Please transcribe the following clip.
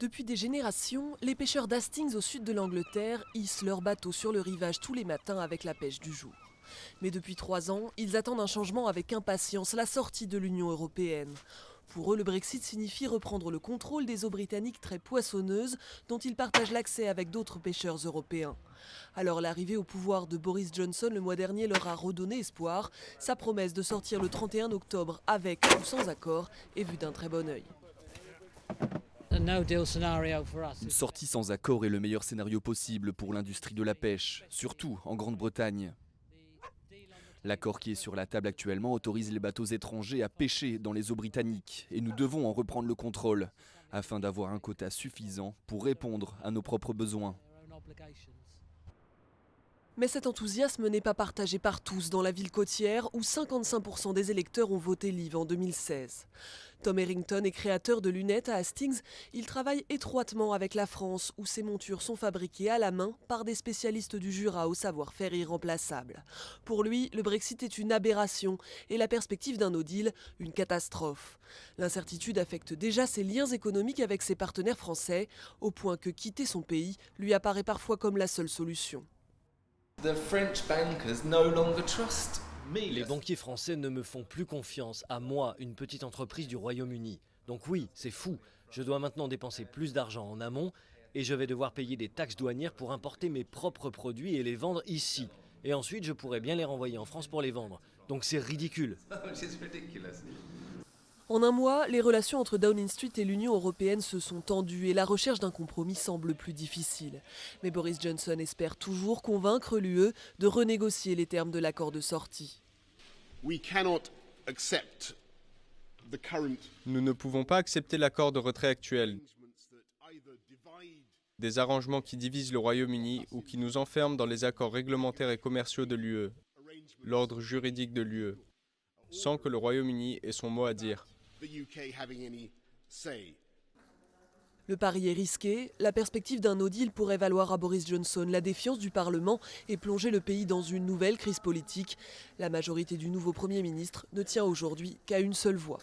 Depuis des générations, les pêcheurs d'Hastings au sud de l'Angleterre hissent leurs bateaux sur le rivage tous les matins avec la pêche du jour. Mais depuis 3 ans, ils attendent un changement avec impatience, la sortie de l'Union européenne. Pour eux, le Brexit signifie reprendre le contrôle des eaux britanniques très poissonneuses dont ils partagent l'accès avec d'autres pêcheurs européens. Alors l'arrivée au pouvoir de Boris Johnson le mois dernier leur a redonné espoir. Sa promesse de sortir le 31 octobre avec ou sans accord est vue d'un très bon œil. Une sortie sans accord est le meilleur scénario possible pour l'industrie de la pêche, surtout en Grande-Bretagne. L'accord qui est sur la table actuellement autorise les bateaux étrangers à pêcher dans les eaux britanniques et nous devons en reprendre le contrôle afin d'avoir un quota suffisant pour répondre à nos propres besoins. Mais cet enthousiasme n'est pas partagé par tous dans la ville côtière où 55% des électeurs ont voté Leave en 2016. Tom Errington est créateur de lunettes à Hastings. Il travaille étroitement avec la France où ces montures sont fabriquées à la main par des spécialistes du Jura au savoir-faire irremplaçable. Pour lui, le Brexit est une aberration et la perspective d'un no deal, une catastrophe. L'incertitude affecte déjà ses liens économiques avec ses partenaires français, au point que quitter son pays lui apparaît parfois comme la seule solution. Les banquiers français ne me font plus confiance, à moi, une petite entreprise du Royaume-Uni. Donc oui, c'est fou. Je dois maintenant dépenser plus d'argent en amont et je vais devoir payer des taxes douanières pour importer mes propres produits et les vendre ici. Et ensuite, je pourrais bien les renvoyer en France pour les vendre. Donc c'est ridicule. En un mois, les relations entre Downing Street et l'Union européenne se sont tendues et la recherche d'un compromis semble plus difficile. Mais Boris Johnson espère toujours convaincre l'UE de renégocier les termes de l'accord de sortie. Nous ne pouvons pas accepter l'accord de retrait actuel. Des arrangements qui divisent le Royaume-Uni ou qui nous enferment dans les accords réglementaires et commerciaux de l'UE, l'ordre juridique de l'UE, sans que le Royaume-Uni ait son mot à dire. Le pari est risqué. La perspective d'un no deal pourrait valoir à Boris Johnson la défiance du Parlement et plonger le pays dans une nouvelle crise politique. La majorité du nouveau Premier ministre ne tient aujourd'hui qu'à une seule voix.